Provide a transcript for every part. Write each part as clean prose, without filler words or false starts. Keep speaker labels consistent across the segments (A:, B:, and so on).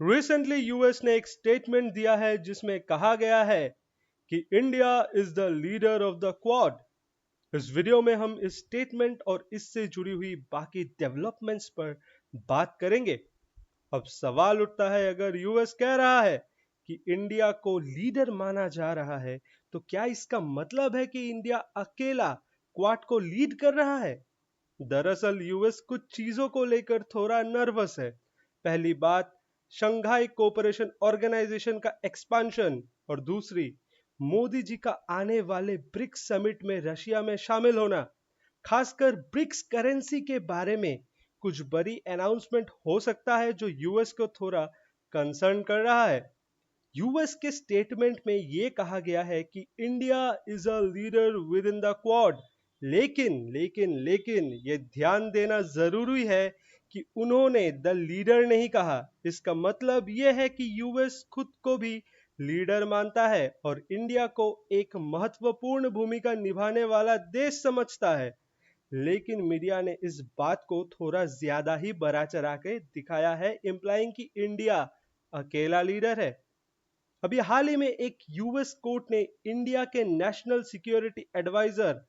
A: Recently US ने एक statement दिया है जिसमें कहा गया है कि India is the leader of the quad. इस वीडियो में हम इस स्टेटमेंट और इससे जुड़ी हुई बाकी डेवलपमेंट्स पर बात करेंगे। अब सवाल उठता है, अगर यूएस कह रहा है कि इंडिया को लीडर माना जा रहा है, तो क्या इसका मतलब है कि इंडिया अकेला क्वाड को लीड कर रहा है? दरअसल यूएस कुछ चीजों को लेकर थोड़ा नर्वस है। पहली बात, शंघाई कोऑपरेशन ऑर्गेनाइजेशन का एक्सपांशन, और दूसरी, मोदी जी का आने वाले ब्रिक्स समिट में रशिया में शामिल होना। खासकर ब्रिक्स करेंसी के बारे में कुछ बड़ी अनाउंसमेंट हो सकता है जो यूएस को थोड़ा कंसर्न कर रहा है। यूएस के स्टेटमेंट में यह कहा गया है कि India is a leader with in the quad, लेकिन यह ध्यान देना जरूरी है कि उन्होंने द लीडर नहीं कहा। इसका मतलब यह है कि यूएस खुद को भी लीडर मानता है और इंडिया को एक महत्वपूर्ण भूमिका निभाने वाला देश समझता है। लेकिन मीडिया ने इस बात को थोड़ा ज्यादा ही बढ़ा चढ़ा के दिखाया है, इंप्लाइंग कि इंडिया अकेला लीडर है। अभी हाल ही में एक यूएस कोर्ट ने इंडिया के national security advisor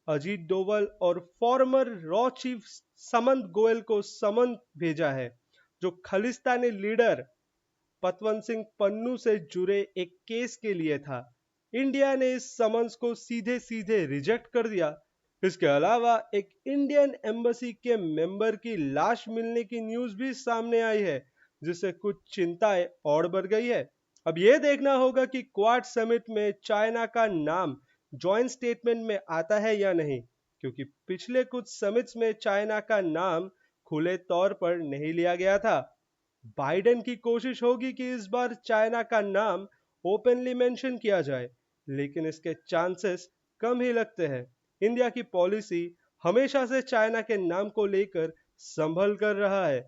A: Ajit Doval और फॉर्मर रॉ चीफ समंत गोयल को समन भेजा है, जो खालिस्तानी लीडर पतवंत सिंह पन्नू से जुड़े एक केस के लिए था। इंडिया ने इस समन्स को सीधे सीधे रिजेक्ट कर दिया। इसके अलावा एक इंडियन एम्बेसी के मेंबर की लाश मिलने की न्यूज भी सामने आई है, जिससे कुछ चिंताएं और बढ़ गई है। अब यह देखना होगा कि क्वाड समिट में चाइना का नाम जॉइंट स्टेटमेंट में आता है या नहीं, क्योंकि पिछले कुछ समिट्स में चाइना का नाम खुले तौर पर नहीं लिया गया था। बाइडेन की कोशिश होगी कि इस बार चाइना का नाम ओपनली मेंशन किया जाए, लेकिन इसके चांसेस कम ही लगते हैं। इंडिया की पॉलिसी हमेशा से चाइना के नाम को लेकर संभल कर रहा है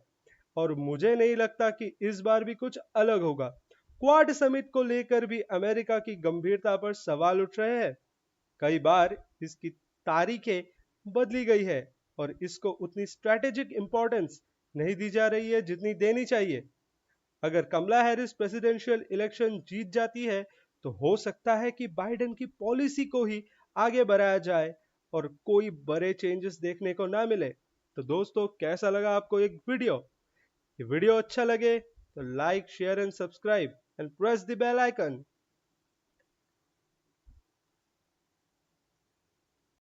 A: और मुझे नहीं लगता कि इस बार भी कुछ अलग होगा। क्वाड समिट को लेकर भी अमेरिका की गंभीरता पर सवाल उठ रहे हैं। कई बार इसकी तारीखें बदली गई है और इसको उतनी स्ट्रेटेजिक इंपॉर्टेंस नहीं दी जा रही है जितनी देनी चाहिए। अगर कमला हैरिस प्रेसिडेंशियल इलेक्शन जीत जाती है, तो हो सकता है कि बाइडेन की पॉलिसी को ही आगे बढ़ाया जाए और कोई बड़े चेंजेस देखने को ना मिले। तो दोस्तों, कैसा लगा आपको एक वीडियो? ये वीडियो अच्छा लगे तो like, share and subscribe and press the bell icon.